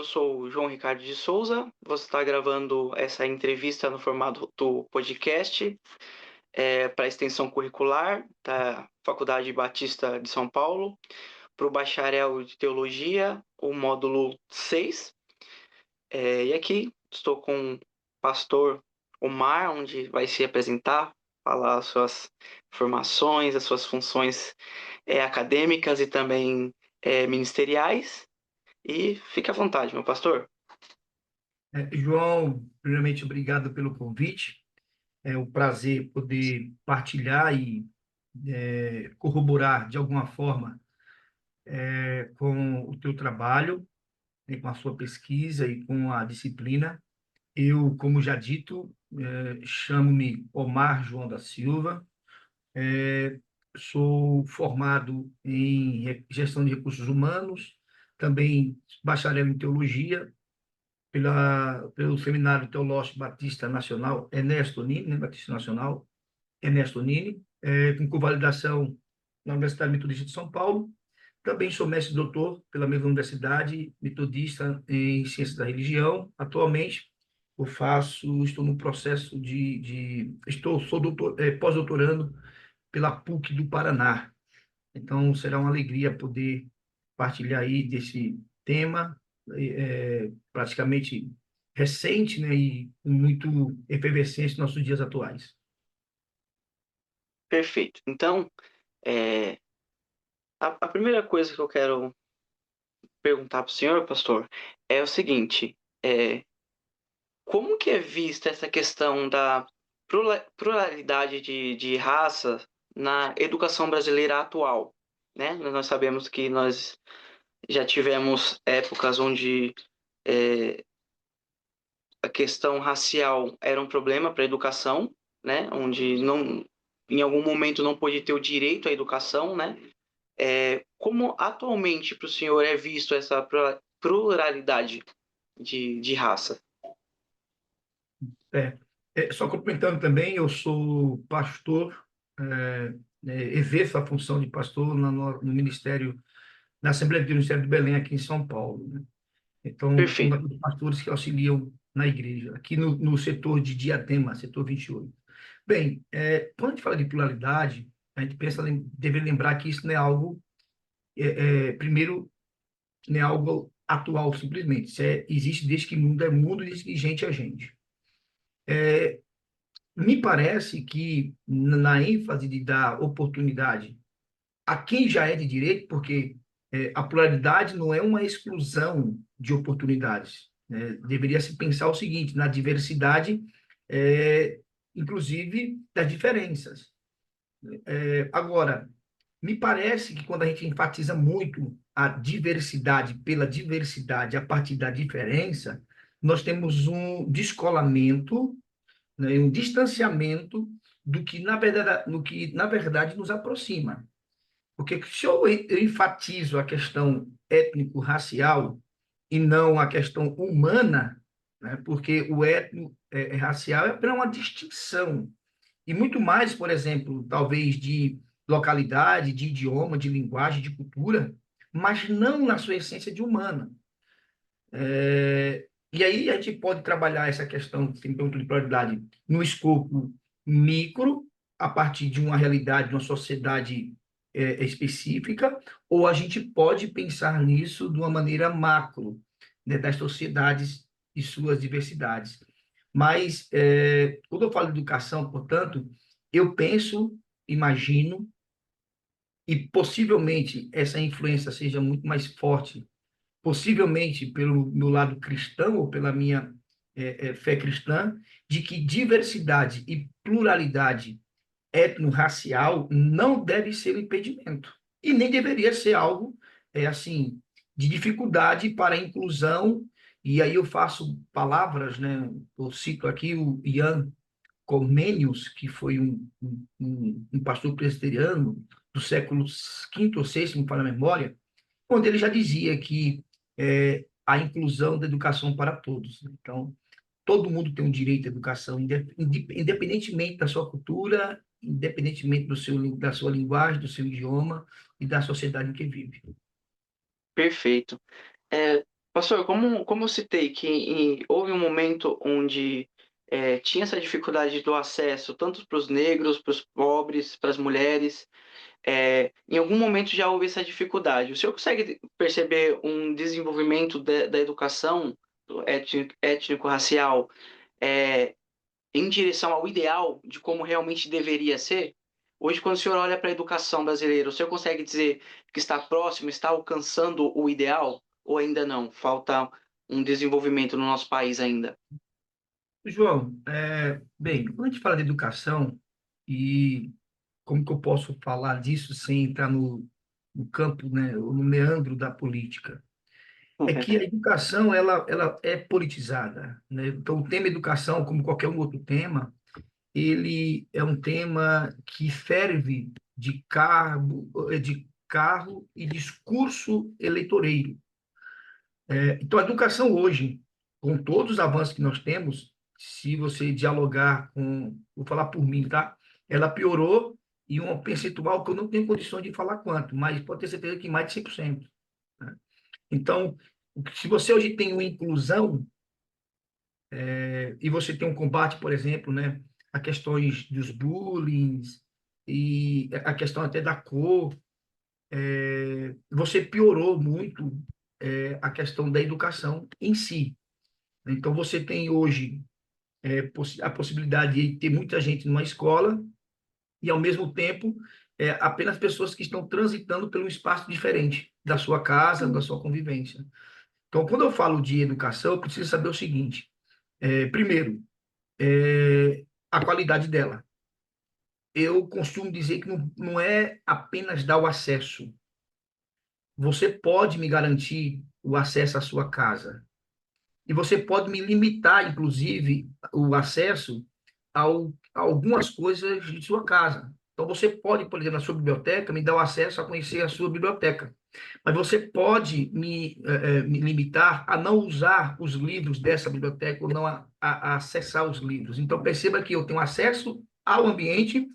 eu sou o João Ricardo de Souza. Você está gravando essa entrevista no formato do podcast para a extensão curricular da Faculdade Batista de São Paulo, para o bacharel de Teologia, o módulo 6. E aqui estou com o pastor Omar, onde vai se apresentar, falar as suas formações, as suas funções acadêmicas e também ministeriais. E fique à vontade, meu pastor. João, primeiramente, obrigado pelo convite. É um prazer poder partilhar e corroborar de alguma forma com o teu trabalho, com a sua pesquisa e com a disciplina. Eu, como já dito, chamo-me Omar João da Silva. Sou formado em gestão de recursos humanos, também bacharel em teologia pelo Seminário Teológico Batista Nacional Ernesto Nini, né, Batista Nacional Ernesto Nini, com convalidação na Universidade Metodista de São Paulo. Também sou mestre e doutor pela mesma Universidade Metodista em Ciências da Religião. Atualmente, estou no processo sou pós-doutorando pela PUC do Paraná. Então, será uma alegria poder partilhar aí desse tema, praticamente recente, né, e muito efervescente nos nossos dias atuais. Perfeito. Então, é, a primeira coisa que eu quero perguntar para o senhor, pastor, é o seguinte: é, como que é vista essa questão da pluralidade de raça na educação brasileira atual? Né? Nós sabemos que nós já tivemos épocas onde é, a questão racial era um problema para a educação, né? Onde não, em algum momento não pôde ter o direito à educação, né? Como atualmente para o senhor é visto essa pluralidade de raça? É, Só complementando também, eu sou pastor, exerço a função de pastor no Ministério, na Assembleia de Deus, Ministério de Belém, aqui em São Paulo, né? Então, sou um Perfeito. daqueles pastores que auxiliam na igreja, aqui no setor de Diadema, setor 28. Bem, quando a gente fala de pluralidade, a gente deve lembrar que isso não é algo, primeiro, não é algo atual simplesmente. Existe desde que mundo é mundo, existe de gente a gente. Me parece que na ênfase de dar oportunidade a quem já é de direito, porque a pluralidade não é uma exclusão de oportunidades, né? Deveria se pensar o seguinte, na diversidade, inclusive das diferenças. Agora, me parece que quando a gente enfatiza muito a diversidade pela diversidade a partir da diferença, nós temos um descolamento, né, um distanciamento do que na verdade nos aproxima. Porque se eu enfatizo a questão étnico-racial e não a questão humana, né, porque o étnico-racial é para uma distinção. E muito mais, por exemplo, talvez de localidade, de idioma, de linguagem, de cultura, mas não na sua essência de humana. E aí a gente pode trabalhar essa questão que tem ponto de prioridade no escopo micro, a partir de uma realidade, de uma sociedade específica, ou a gente pode pensar nisso de uma maneira macro, né, das sociedades e suas diversidades. Mas, quando eu falo de educação, portanto, eu penso, imagino, e possivelmente essa influência seja muito mais forte, possivelmente pelo meu lado cristão ou pela minha fé cristã, de que diversidade e pluralidade étnico-racial não deve ser um impedimento e nem deveria ser algo assim de dificuldade para a inclusão. E aí eu faço palavras, né? Eu cito aqui o Ian Comenius, que foi um pastor presbiteriano do século quinto ou sexto, me falha a memória, onde ele já dizia que a inclusão da educação para todos. Então, todo mundo tem um direito à educação, independentemente da sua cultura, independentemente da sua linguagem, do seu idioma e da sociedade em que vive. Perfeito. Pastor, como eu citei que houve um momento onde tinha essa dificuldade do acesso, tanto para os negros, para os pobres, para as mulheres, em algum momento já houve essa dificuldade. O senhor consegue perceber um desenvolvimento da educação étnico-racial é, em direção ao ideal de como realmente deveria ser? Hoje, quando o senhor olha para a educação brasileira, o senhor consegue dizer que está próximo, está alcançando o ideal? Ou ainda não? Falta um desenvolvimento no nosso país ainda? João, bem, quando a gente fala de educação, e como que eu posso falar disso sem entrar no campo, né, ou no meandro da política? É que a educação, ela é politizada, né? Então, o tema educação, como qualquer um outro tema, ele é um tema que serve de carro e discurso eleitoreiro. Então, a educação hoje, com todos os avanços que nós temos, se você dialogar com, vou falar por mim, tá? Ela piorou e um percentual que eu não tenho condições de falar quanto, mas pode ter certeza que mais de 100%. Né? Então, se você hoje tem uma inclusão, e você tem um combate, por exemplo, né, a questões dos bullying e a questão até da cor, você piorou muito a questão da educação em si. Então, você tem hoje a possibilidade de ter muita gente numa escola e, ao mesmo tempo, apenas pessoas que estão transitando pelo espaço diferente da sua casa, da sua convivência. Então, quando eu falo de educação, eu preciso saber o seguinte: primeiro, a qualidade dela. Eu costumo dizer que não é apenas dar o acesso. Você pode me garantir o acesso à sua casa. E você pode me limitar, inclusive, o acesso a algumas coisas de sua casa. Então, você pode, por exemplo, na sua biblioteca, me dar o acesso a conhecer a sua biblioteca. Mas você pode me limitar a não usar os livros dessa biblioteca ou não a acessar os livros. Então, perceba que eu tenho acesso ao ambiente,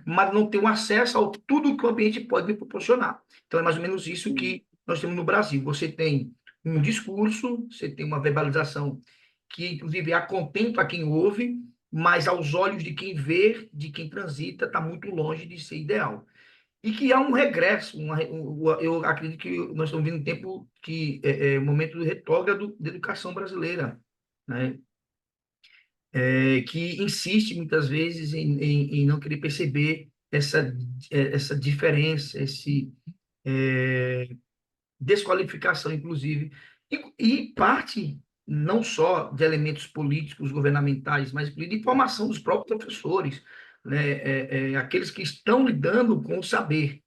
mas não tenho acesso a tudo que o ambiente pode me proporcionar. Então, é mais ou menos isso que nós temos no Brasil. Você tem um discurso, você tem uma verbalização que, inclusive, contempla quem ouve, mas aos olhos de quem vê, de quem transita, está muito longe de ser ideal. E que há um regresso, eu acredito que nós estamos vivendo um tempo que um momento retrógrado da educação brasileira, né? Que insiste muitas vezes em não querer perceber essa diferença, é, desqualificação, inclusive, e parte não só de elementos políticos, governamentais, mas de formação dos próprios professores, né? Aqueles que estão lidando com o saber.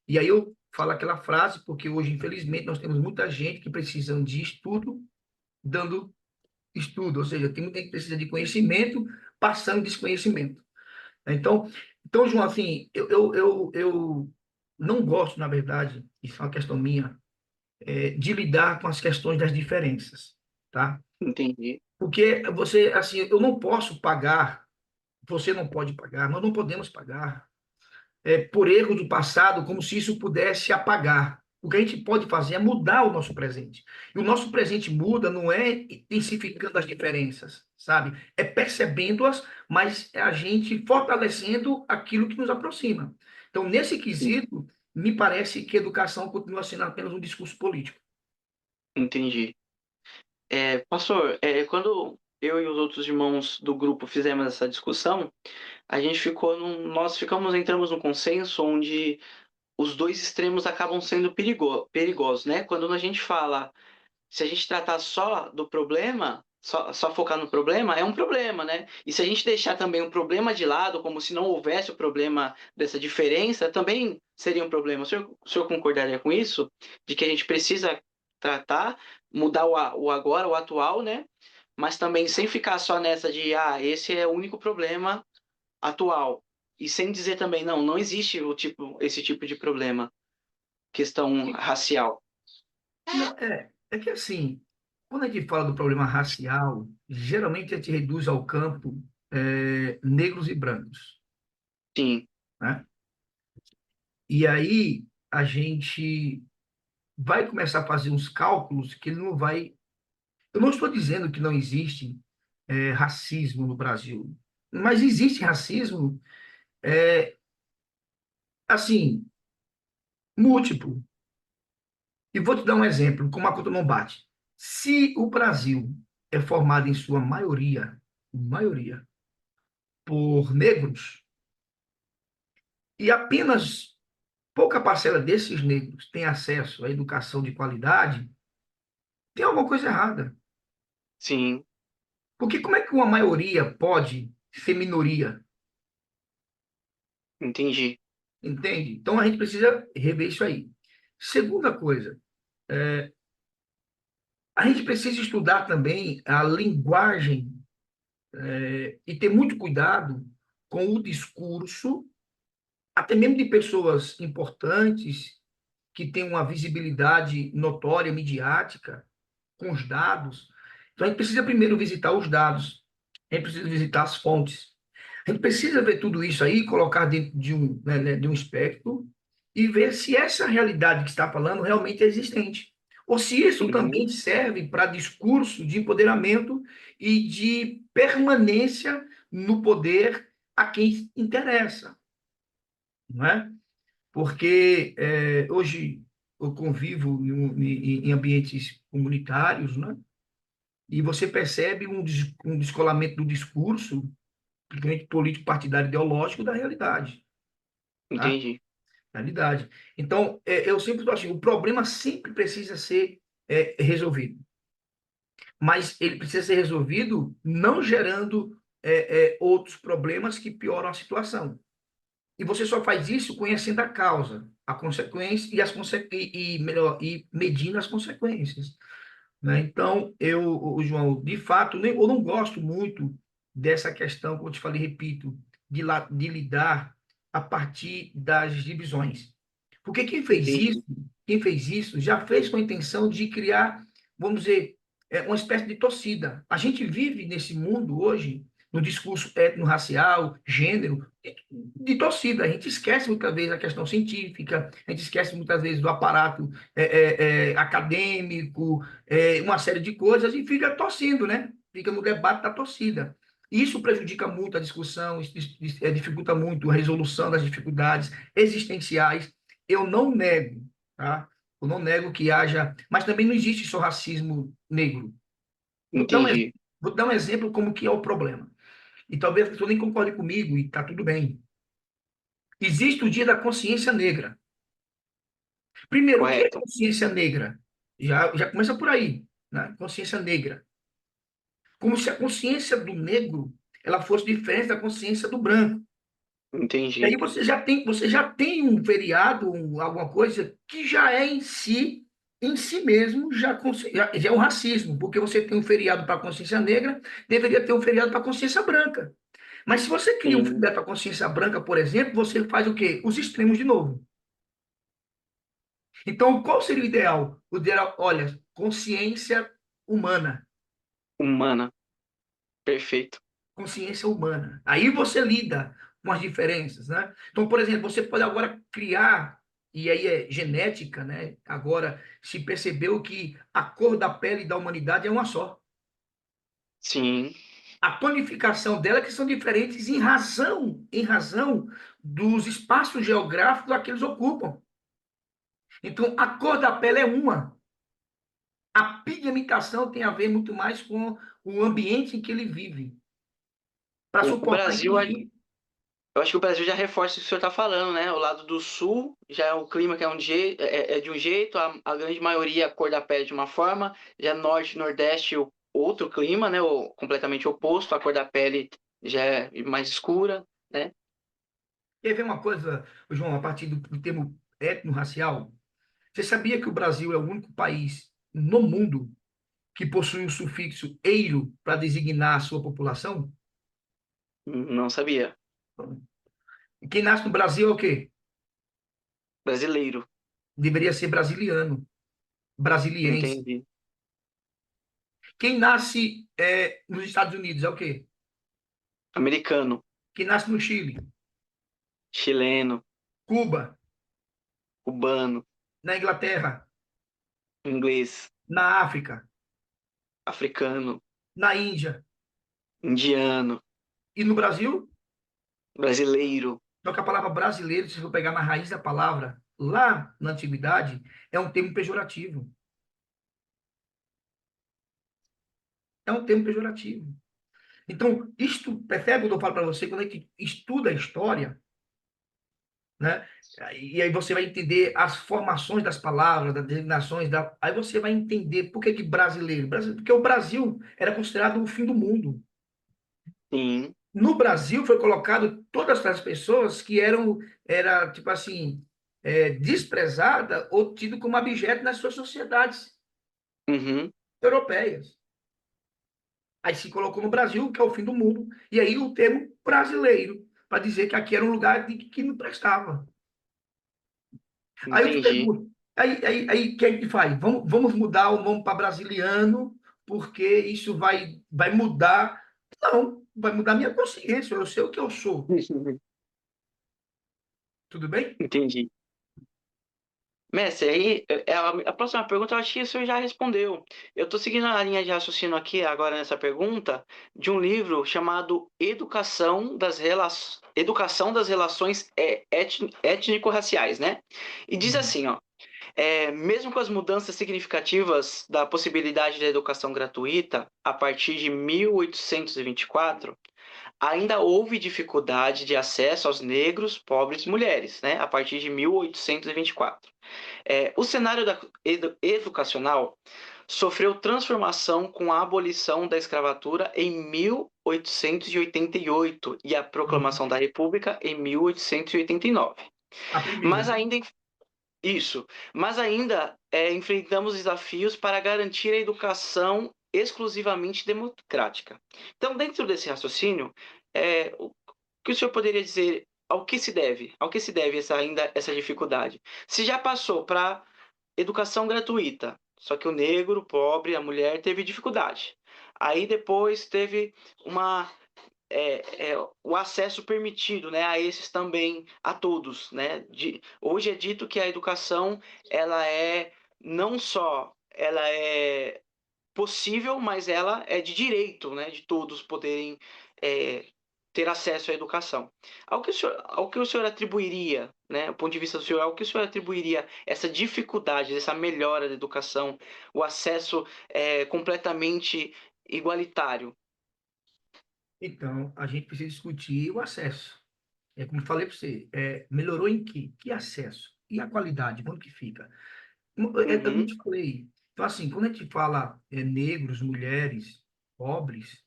E aí eu falo aquela frase, porque hoje, infelizmente, nós temos muita gente que precisa de estudo, dando estudo, ou seja, tem muita gente que precisa de conhecimento, passando desconhecimento. Então, então, João, assim, eu não gosto, na verdade, isso é uma questão minha, de lidar com as questões das diferenças, tá? Entendi. Porque você, assim, eu não posso pagar, você não pode pagar, nós não podemos pagar por erros do passado, como se isso pudesse apagar. O que a gente pode fazer é mudar o nosso presente. E o nosso presente muda não é intensificando as diferenças, sabe? É percebendo-as, mas é a gente fortalecendo aquilo que nos aproxima. Então, nesse Sim, quesito, me parece que a educação continua sendo apenas um discurso político. entendi. Pastor, quando eu e os outros irmãos do grupo fizemos essa discussão, a gente nós entramos num consenso onde os dois extremos acabam sendo perigosos, né? Quando a gente fala, se a gente tratar só do problema, só focar no problema, é um problema, né? E se a gente deixar também o problema de lado, como se não houvesse o problema dessa diferença, também seria um problema. O senhor concordaria com isso? De que a gente precisa tratar, mudar o agora, o atual, né? Mas também sem ficar só nessa de, esse é o único problema atual. E sem dizer também, não, não existe esse tipo de problema, questão racial. Não, é que assim, quando a gente fala do problema racial, geralmente a gente reduz ao campo negros e brancos, Sim, né? E aí a gente vai começar a fazer uns cálculos que ele não vai. Eu não estou dizendo que não existe racismo no Brasil, mas existe racismo, é, assim, múltiplo. E vou te dar um exemplo, como a conta não bate. Se o Brasil é formado em sua maioria, por negros, e apenas pouca parcela desses negros tem acesso à educação de qualidade, tem alguma coisa errada. Sim, Porque como é que uma maioria pode ser minoria? entendi. Entende? Então a gente precisa rever isso aí. Segunda coisa, a gente precisa estudar também a linguagem e ter muito cuidado com o discurso, até mesmo de pessoas importantes que têm uma visibilidade notória, midiática, com os dados. Então a gente precisa primeiro visitar os dados, a gente precisa visitar as fontes. A gente precisa ver tudo isso aí, colocar dentro de de um espectro e ver se essa realidade que está falando realmente é existente. Ou se isso Uhum, também serve para discurso de empoderamento e de permanência no poder a quem interessa, não é? Porque hoje eu convivo em ambientes comunitários, né? E você percebe um descolamento do discurso, principalmente político, partidário, ideológico, da realidade, tá? entendi. Realidade. Então, eu sempre estou assim, o problema sempre precisa ser resolvido, mas ele precisa ser resolvido não gerando outros problemas que pioram a situação. E você só faz isso conhecendo a causa, a consequência melhor, e medindo as consequências, né? Então, João, de fato, eu não gosto muito dessa questão, como eu te falei, repito, de lidar a partir das divisões. Porque Entendi. quem fez isso já fez com a intenção de criar, vamos dizer, uma espécie de torcida. A gente vive nesse mundo hoje, no discurso étnico-racial, gênero, de torcida. A gente esquece muitas vezes a questão científica, a gente esquece muitas vezes do aparato acadêmico, uma série de coisas e fica torcendo, né? Fica no debate da torcida. Isso prejudica muito a discussão, dificulta muito a resolução das dificuldades existenciais. Eu não nego, tá? Eu não nego que haja, mas também não existe só racismo negro. Vou dar um, Entendi. vou dar um exemplo como que é o problema. E talvez a pessoa nem concorde comigo e está tudo bem. Existe o Dia da Consciência Negra. Primeiro, o que é Correto. consciência negra? Já começa por aí, né? Consciência negra. Como se a consciência do negro ela fosse diferente da consciência do branco. E aí Entendi. você já tem um feriado, alguma coisa que já é em si mesmo, já é um racismo, porque você tem um feriado para a consciência negra, deveria ter um feriado para a consciência branca. Mas se você cria um Sim. feriado para a consciência branca, por exemplo, você faz o quê? Os extremos de novo. Então, qual seria o ideal? O ideal, olha, consciência humana. Humana. Perfeito. Consciência humana. Aí você lida com as diferenças, né? Então, por exemplo, você pode agora criar, e aí é genética, né? Agora se percebeu que a cor da pele da humanidade é uma só. Sim. A tonificação dela é que são diferentes em razão dos espaços geográficos a que eles ocupam. Então, a cor da pele é uma. A pigmentação tem a ver muito mais com o ambiente em que ele vive, para O suportar, Brasil, inclusive. eu acho que o Brasil já reforça o que o senhor está falando, né? O lado do sul já é o clima que é, é de um jeito, a grande maioria a cor da pele de uma forma, já norte, nordeste, outro clima, né? O completamente oposto, a cor da pele já é mais escura, né? Quer ver uma coisa, João, a partir do termo étnico-racial? Você sabia que o Brasil é o único país no mundo que possui o sufixo eiro para designar a sua população? Não sabia. Quem nasce no Brasil é o quê? Brasileiro, Deveria ser brasiliano, brasiliense. entendi. Quem nasce nos Estados Unidos é o quê? Americano, Quem nasce no Chile, chileno, Cuba, cubano, na Inglaterra. inglês, Na África, africano, na Índia indiano, e no Brasil? brasileiro. Só que a palavra brasileiro, se for pegar na raiz da palavra, lá na antiguidade, é um termo pejorativo. É um termo pejorativo. Então, isto, percebe o que eu falo para você? Quando a gente estuda a história, né? E aí você vai entender as formações das palavras, das designações, aí você vai entender por que que brasileiro? Porque o Brasil era considerado o fim do mundo. Sim. No Brasil foi colocado todas as pessoas que era tipo assim, desprezada ou tido como objeto nas suas sociedades Uhum. europeias. Aí se colocou no Brasil, que é o fim do mundo, e aí o termo brasileiro, para dizer que aqui era um lugar que não prestava. Aí eu te Entendi. pergunto, aí o que a gente faz? Vamos mudar o nome para brasiliano, porque isso vai mudar. Não, vai mudar minha consciência, eu sei o que eu sou. Tudo bem? Entendi. Mestre, aí a próxima pergunta eu acho que o senhor já respondeu. Eu estou seguindo a linha de raciocínio aqui agora nessa pergunta de um livro chamado Educação das Relações Étnico-Raciais, né? E diz Uhum. assim, ó, mesmo com as mudanças significativas da possibilidade da educação gratuita a partir de 1824, ainda houve dificuldade de acesso aos negros, pobres e mulheres, né? A partir de 1824. O cenário educacional sofreu transformação com a abolição da escravatura em 1888 e a proclamação da República em 1889. A primeira, Mas né? ainda isso, mas ainda enfrentamos desafios para garantir a educação exclusivamente democrática. Então, dentro desse raciocínio, o que o senhor poderia dizer ao que se deve essa dificuldade? Se já passou para educação gratuita, só que o negro, o pobre, a mulher teve dificuldade. Aí depois teve uma o acesso permitido, né, a esses também, a todos, né? Hoje é dito que a educação ela é não só ela é possível, mas ela é de direito, né, de todos poderem é, ter acesso à educação. Ao que o senhor atribuiria, né, do ponto de vista do senhor, ao que o senhor atribuiria essa dificuldade, essa melhora da educação, o acesso completamente igualitário? Então, a gente precisa discutir o acesso. É como eu falei para você, melhorou em quê? Que acesso? E a qualidade, como que fica? Eu não Uhum, te falei. Então, assim, quando a gente fala negros, mulheres, pobres,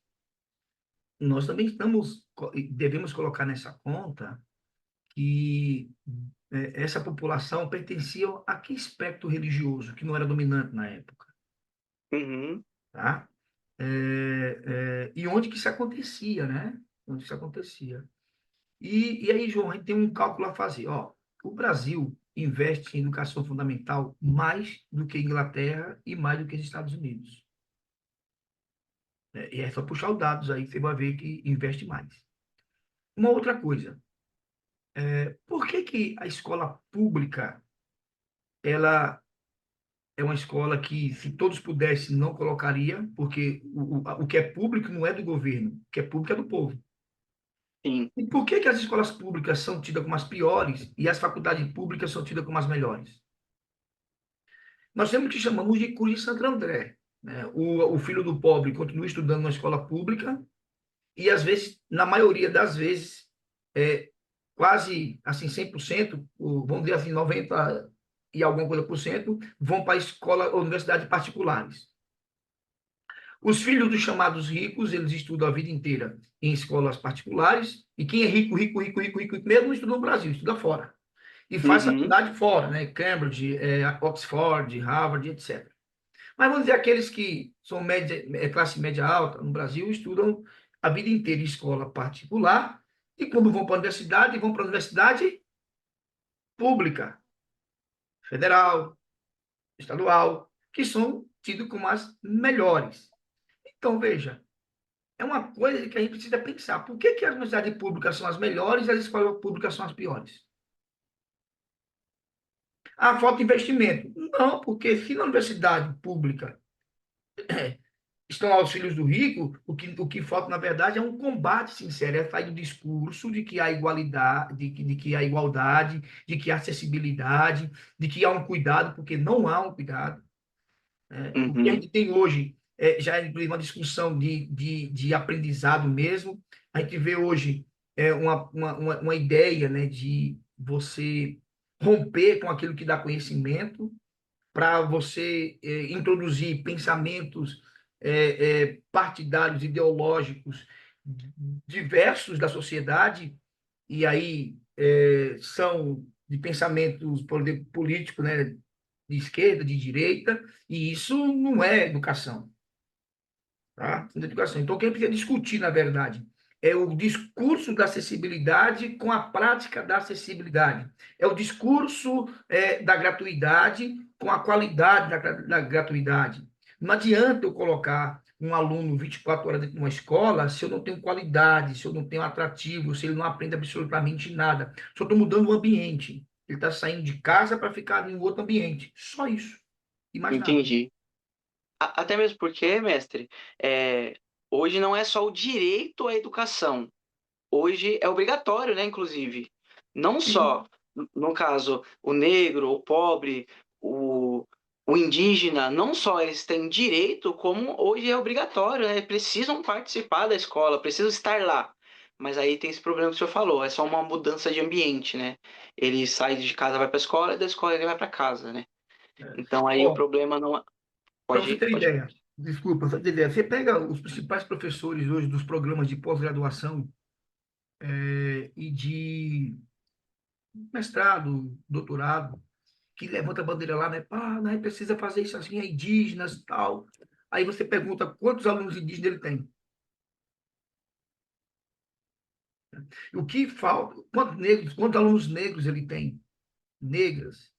nós também devemos colocar nessa conta que essa população pertencia a que espectro religioso que não era dominante na época, uhum, tá? E onde que isso acontecia, né? Onde isso acontecia. E aí, João, a gente tem um cálculo a fazer. Ó, o Brasil investe em educação fundamental mais do que a Inglaterra e mais do que os Estados Unidos. E é só puxar os dados aí que você vai ver que investe mais. Uma outra coisa, por que que a escola pública, ela é uma escola que, se todos pudessem, não colocaria, porque o que é público não é do governo, o que é público é do povo. sim, E por que que as escolas públicas são tidas como as piores e as faculdades públicas são tidas como as melhores? Nós temos o que chamamos de Cruz de Santo André. Né? O filho do pobre continua estudando na escola pública e, às vezes, na maioria das vezes, quase assim 100%, vamos dizer assim, 90 e alguma coisa por cento, vão para a escola, universidade particulares. Os filhos dos chamados ricos, eles estudam a vida inteira em escolas particulares, e quem é rico, rico, rico, rico, rico mesmo, não estuda no Brasil, estuda fora. E faz uhum, faculdade fora, né? Cambridge, Oxford, Harvard, etc. Mas vamos dizer, aqueles que são classe média alta no Brasil estudam a vida inteira em escola particular e quando vão para a universidade, vão para a universidade pública, federal, estadual, que são tidos como as melhores. Então, veja, é uma coisa que a gente precisa pensar. Por que que as universidades públicas são as melhores e as escolas públicas são as piores? Ah, falta investimento. Não, porque se na universidade pública estão lá os filhos do rico, o que falta, na verdade, é um combate sincero, é sair do discurso de que há igualdade, de que há igualdade, de que há acessibilidade, de que há um cuidado, porque não há um cuidado. Né? O que a Uhum, gente tem hoje já é inclusive uma discussão de aprendizado mesmo. A gente vê hoje uma ideia, né, de você romper com aquilo que dá conhecimento, para você introduzir pensamentos partidários, ideológicos diversos da sociedade, e aí são de pensamentos políticos, né, de esquerda, de direita, e isso não é educação. Tá? Da educação. Então, quem precisa discutir, na verdade, é o discurso da acessibilidade com a prática da acessibilidade. É o discurso da gratuidade com a qualidade da gratuidade. Não adianta eu colocar um aluno 24 horas dentro de uma escola se eu não tenho qualidade, se eu não tenho atrativo, se ele não aprende absolutamente nada. Só estou mudando o ambiente. Ele está saindo de casa para ficar em outro ambiente. Só isso. E mais nada. entendi. Até mesmo porque, mestre, é, hoje não é só o direito à educação. Hoje é obrigatório, né, inclusive. Não Sim. só, no caso, o negro, o pobre, o, o indígena, não só eles têm direito, como hoje é obrigatório, né? Precisam participar da escola, precisam estar lá. Mas aí tem esse problema que o senhor falou, é só uma mudança de ambiente, né? Ele sai de casa, vai para a escola, e da escola ele vai para casa, né? Então aí o Ó, problema não é... para você ter Pode... ideia, desculpa, pra você ter ideia, você pega os principais professores hoje dos programas de pós-graduação e de mestrado, doutorado, que levanta a bandeira lá, né? Ah, né, precisa fazer isso assim, é indígenas e tal. Aí você pergunta quantos alunos indígenas ele tem. O que falta, quantos alunos negros ele tem? Negras.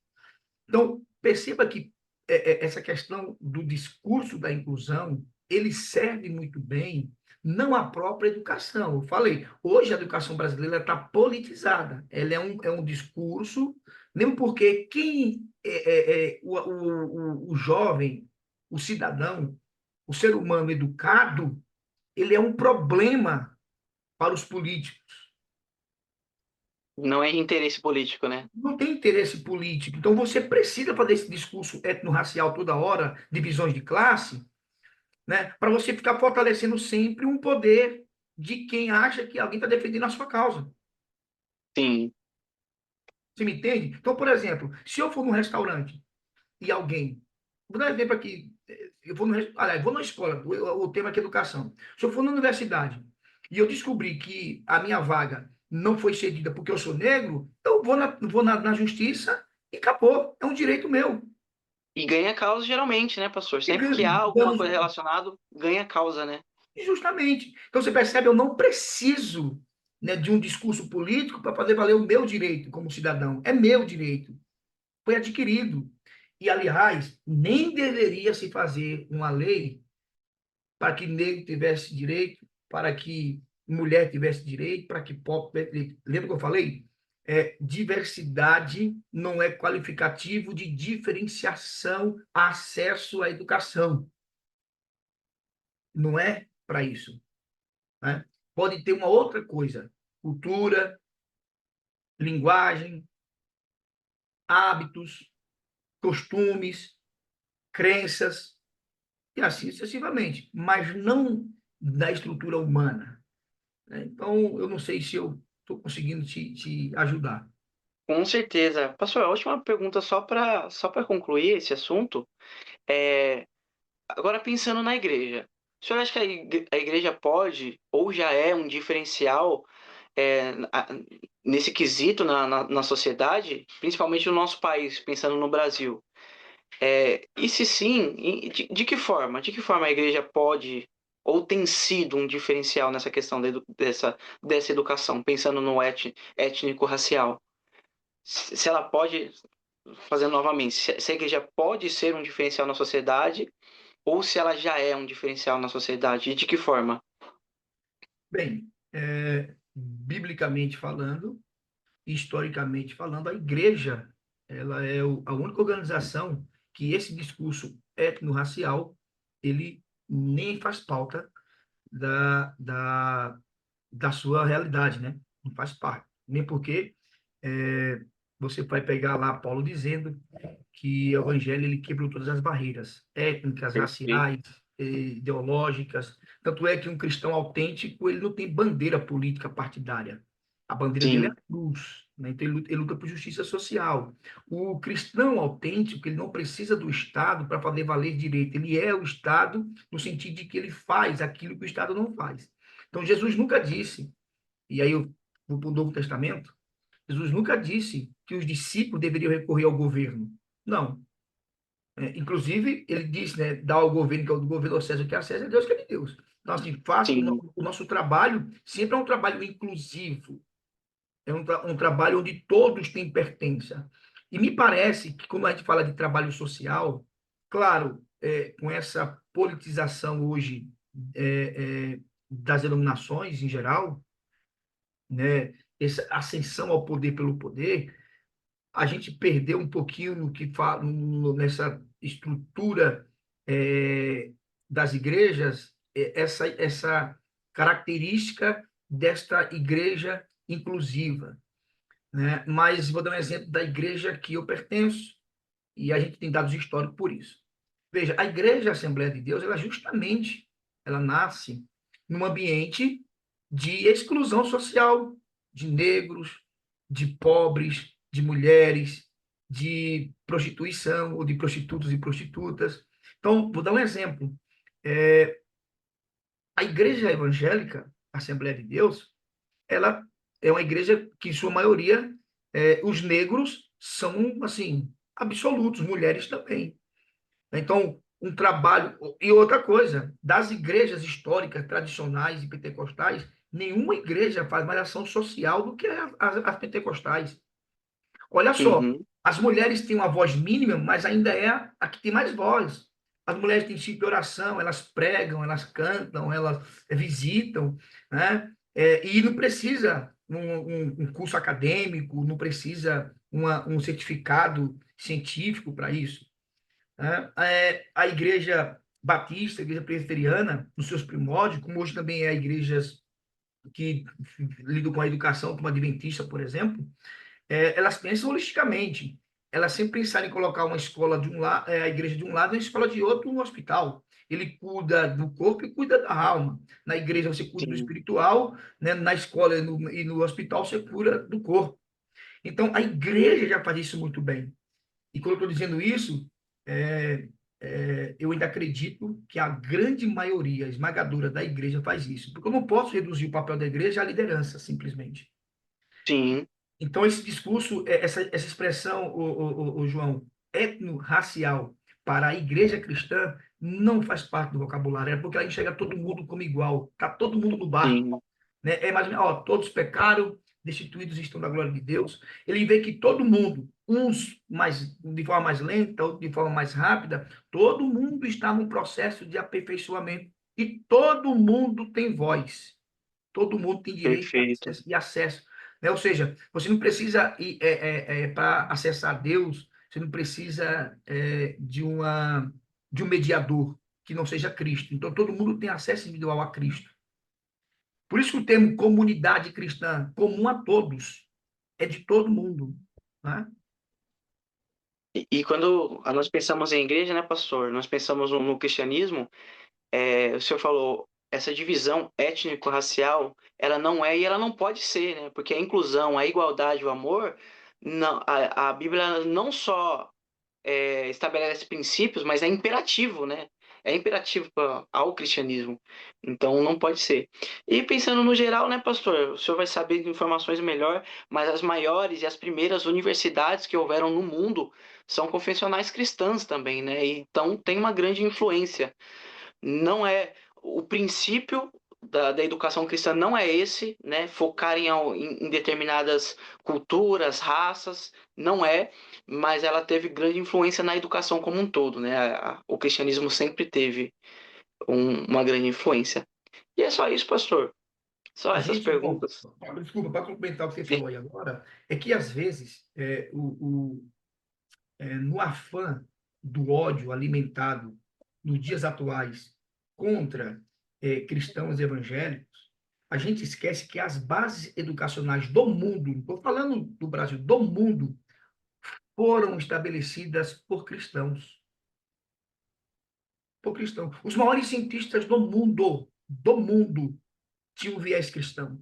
Então, perceba que essa questão do discurso da inclusão, ele serve muito bem não à própria educação. Eu falei, hoje a educação brasileira está politizada. Ela é um discurso, mesmo porque quem o jovem, o cidadão, o ser humano educado, ele é um problema para os políticos. Não é interesse político, né? Não tem interesse político. Então, você precisa fazer esse discurso etnorracial toda hora, divisões de classe, né, para você ficar fortalecendo sempre um poder de quem acha que alguém está defendendo a sua causa. Sim. Você me entende? Então, por exemplo, se eu for num restaurante e alguém. Vou dar um exemplo aqui. Eu vou, aliás, vou na escola, o tema aqui é educação. Se eu for na universidade e eu descobrir que a minha vaga não foi cedida porque eu sou negro, eu vou na justiça e acabou. É um direito meu. E ganha causa geralmente, né, pastor? E Sempre que há alguma danos, coisa relacionada, ganha causa, né? justamente. Então você percebe, eu não preciso, né, de um discurso político para fazer valer o meu direito como cidadão. É meu direito. Foi adquirido. E, aliás, nem deveria se fazer uma lei para que negro tivesse direito, para que mulher tivesse direito, para que pobre tivesse direito. Lembra que eu falei? Diversidade não é qualificativo de diferenciação, acesso à educação. Não é para isso. Né? Pode ter uma outra coisa: cultura, linguagem, hábitos, costumes, crenças, e assim sucessivamente, mas não da estrutura humana. Né? Então, eu não sei se eu estou conseguindo te ajudar. Com certeza. Pastor, a última pergunta só para concluir esse assunto é agora pensando na igreja. O senhor acha que a igreja pode ou já é um diferencial nesse quesito na sociedade, principalmente no nosso país, pensando no Brasil? E se sim, de que forma? De que forma a igreja pode ou tem sido um diferencial nessa questão dessa educação, pensando no étnico-racial? Se ela pode, fazendo novamente, se a igreja pode ser um diferencial na sociedade ou se ela já é um diferencial na sociedade e de que forma? Bem, biblicamente falando, historicamente falando, a igreja ela é a única organização que esse discurso étnico-racial ele nem faz pauta da sua realidade, né? Não faz parte. Nem porque é, você vai pegar lá Paulo dizendo que o evangelho ele quebrou todas as barreiras étnicas, Perfeito. raciais, ideológicas. Tanto é que um cristão autêntico ele não tem bandeira política partidária. A bandeira dele é a Sim, cruz, né? Então ele luta por justiça social. O cristão autêntico ele não precisa do Estado para fazer valer direito. Ele é o Estado no sentido de que ele faz aquilo que o Estado não faz. Então Jesus nunca disse, e aí eu vou para o Novo Testamento, Jesus nunca disse que os discípulos deveriam recorrer ao governo. Não. Inclusive, ele disse, né, dá ao governo, que é o do governo ao César, o que é a César, Deus que é de Deus. Então, assim, faça sim, o nosso trabalho sempre é um trabalho inclusivo, é um trabalho onde todos têm pertença. E me parece que, quando a gente fala de trabalho social, claro, com essa politização hoje das denominações em geral, né, essa ascensão ao poder pelo poder, a gente perdeu um pouquinho no que fala nessa estrutura das igrejas, essa característica desta igreja inclusiva, né? Mas vou dar um exemplo da igreja que eu pertenço e a gente tem dados históricos por isso. Veja, a Igreja Assembleia de Deus, ela justamente, ela nasce num ambiente de exclusão social, de negros, de pobres, de mulheres, de prostituição ou de prostitutos e prostitutas. Então, vou dar um exemplo. É, a Igreja Evangélica, Assembleia de Deus, ela é uma igreja que, em sua maioria, os negros são, assim, absolutos, mulheres também. Então, um trabalho. E outra coisa, das igrejas históricas, tradicionais e pentecostais, nenhuma igreja faz mais ação social do que as pentecostais. Olha só, uhum, as mulheres têm uma voz mínima, mas ainda é a que tem mais voz. As mulheres têm tipo de oração, elas pregam, elas cantam, elas visitam, né? E não precisa um curso acadêmico, não precisa um certificado científico para isso, né? A igreja batista, a igreja presbiteriana, nos seus primórdios, como hoje também é a igrejas que lidam com a educação, como a adventista, por exemplo, elas pensam holisticamente. Elas sempre pensaram em colocar uma escola de um lado, a igreja de um lado e a escola de outro no hospital. Ele cuida do corpo e cuida da alma. Na igreja você cuida do sim, espiritual, né? Na escola e no hospital você cura do corpo. Então, a igreja já faz isso muito bem. E quando eu estou dizendo isso, é, eu ainda acredito que a grande maioria esmagadora da igreja faz isso. Porque eu não posso reduzir o papel da igreja à liderança, simplesmente. sim, Então, esse discurso, essa expressão, o João, etno-racial para a igreja cristã, não faz parte do vocabulário, porque ela enxerga todo mundo como igual, está todo mundo no barco, sim, né? Imagina, ó, todos pecaram, destituídos estão da glória de Deus. Ele vê que todo mundo, uns mais de forma mais lenta, outros de forma mais rápida, todo mundo está num processo de aperfeiçoamento e todo mundo tem voz, todo mundo tem direito perfeito, e acesso, né? Ou seja, você não precisa ir para acessar Deus, você não precisa de um mediador que não seja Cristo. Então todo mundo tem acesso individual a Cristo. Por isso que o termo comunidade cristã, comum a todos, é de todo mundo, né? E quando nós pensamos em igreja, né, pastor? Nós pensamos no cristianismo, o senhor falou, essa divisão étnico-racial, ela não é e ela não pode ser, né? Porque a inclusão, a igualdade, o amor, não, a Bíblia não só estabelece princípios, mas é imperativo, né? É imperativo ao cristianismo. Então não pode ser. E pensando no geral, né, pastor? O senhor vai saber de informações melhor, mas as maiores e as primeiras universidades que houveram no mundo são confessionais cristãs também, né? Então tem uma grande influência. Não é o princípio da educação cristã não é esse, né? Focar em determinadas culturas, raças, não é, mas ela teve grande influência na educação como um todo, né? O cristianismo sempre teve uma grande influência. E é só isso, pastor. Só A essas gente, bom, perguntas. desculpa, para complementar o que você Sim, falou aí agora, é que às vezes no afã do ódio alimentado nos dias atuais contra cristãos evangélicos, a gente esquece que as bases educacionais do mundo, não estou falando do Brasil, do mundo, foram estabelecidas por cristãos. Por cristãos. Os maiores cientistas do mundo, tinham viés cristão.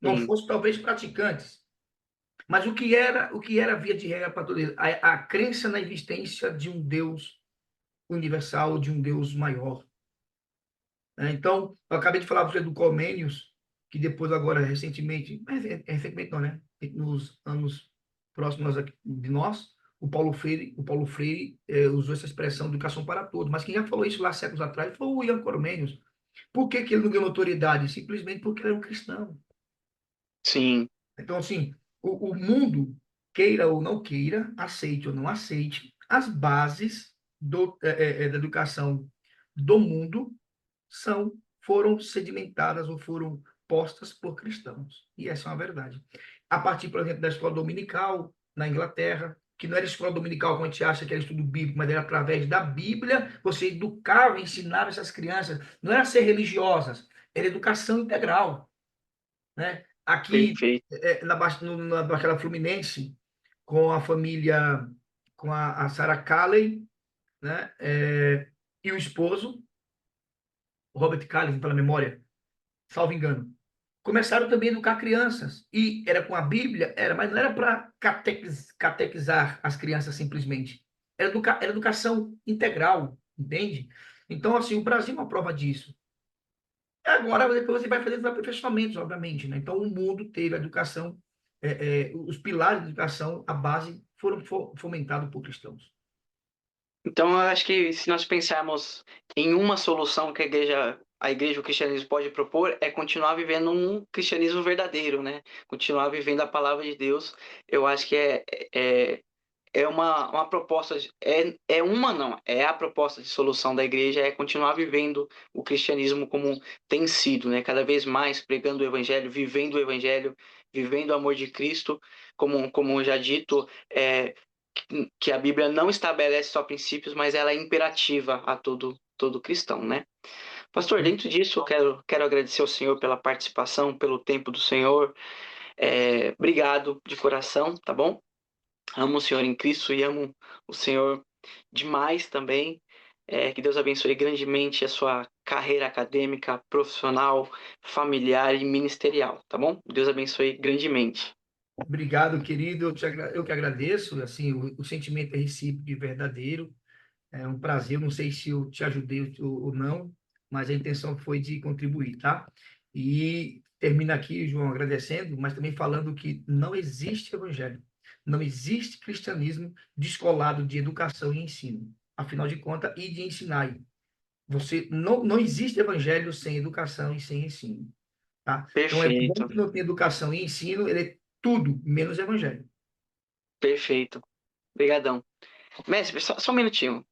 Não Sim, fosse talvez praticantes, mas o que era via de regra para todos eles? A crença na existência de um Deus universal, de um Deus maior. Né? Então, eu acabei de falar para você do Comênios, que depois agora, recentemente, mas recentemente não, né? Nos anos próximos de nós, o Paulo Freire usou essa expressão educação para todos, mas quem já falou isso lá séculos atrás foi o Ian Comênios. Por que que ele não ganhou autoridade? Simplesmente porque ele era um cristão. sim, Então, assim, o mundo, queira ou não queira, aceite ou não aceite, as bases da educação do mundo foram sedimentadas ou foram postas por cristãos. E essa é uma verdade. A partir, por exemplo, da escola dominical na Inglaterra, que não era escola dominical como a gente acha que era estudo bíblico, mas era através da Bíblia, você educava, ensinava essas crianças, não era ser religiosas, era educação integral, né? Aqui perfeito. na Baixada Fluminense, com a família, com a Sarah Calley, né? E o esposo, Robert Calley, pela memória, salvo engano. Começaram também a educar crianças. E era com a Bíblia, mas não era para catequizar as crianças simplesmente. Era educação integral, entende? Então, assim, o Brasil é uma prova disso. Agora, depois você vai fazer os aperfeiçoamentos, obviamente, né? Então, o mundo teve a educação, os pilares da educação, a base, foram fomentados por cristãos. Então, eu acho que se nós pensarmos em uma solução que a igreja, o cristianismo pode propor, é continuar vivendo um cristianismo verdadeiro, né? Continuar vivendo a palavra de Deus. Eu acho que é, é uma proposta, é uma não, é a proposta de solução da igreja, é continuar vivendo o cristianismo como tem sido, né? Cada vez mais pregando o evangelho, vivendo o amor de Cristo, como já dito, que a Bíblia não estabelece só princípios, mas ela é imperativa a todo cristão, né? Pastor, dentro disso, eu quero agradecer ao Senhor pela participação, pelo tempo do Senhor. Obrigado de coração, tá bom? Amo o Senhor em Cristo e amo o Senhor demais também. Que Deus abençoe grandemente a sua carreira acadêmica, profissional, familiar e ministerial, tá bom? Deus abençoe grandemente. Obrigado, querido. Eu que agradeço. Assim, o sentimento é recíproco e verdadeiro. É um prazer. Eu não sei se eu te ajudei ou não, mas a intenção foi de contribuir, tá? E termino aqui, João, agradecendo, mas também falando que não existe evangelho, não existe cristianismo descolado de educação e ensino. Afinal de contas, e de ensinar. Não existe evangelho sem educação e sem ensino, tá? Então, é bom Perfeito, que não tem educação e ensino, ele é tudo menos evangelho. perfeito. Obrigadão. Mestre, só um minutinho.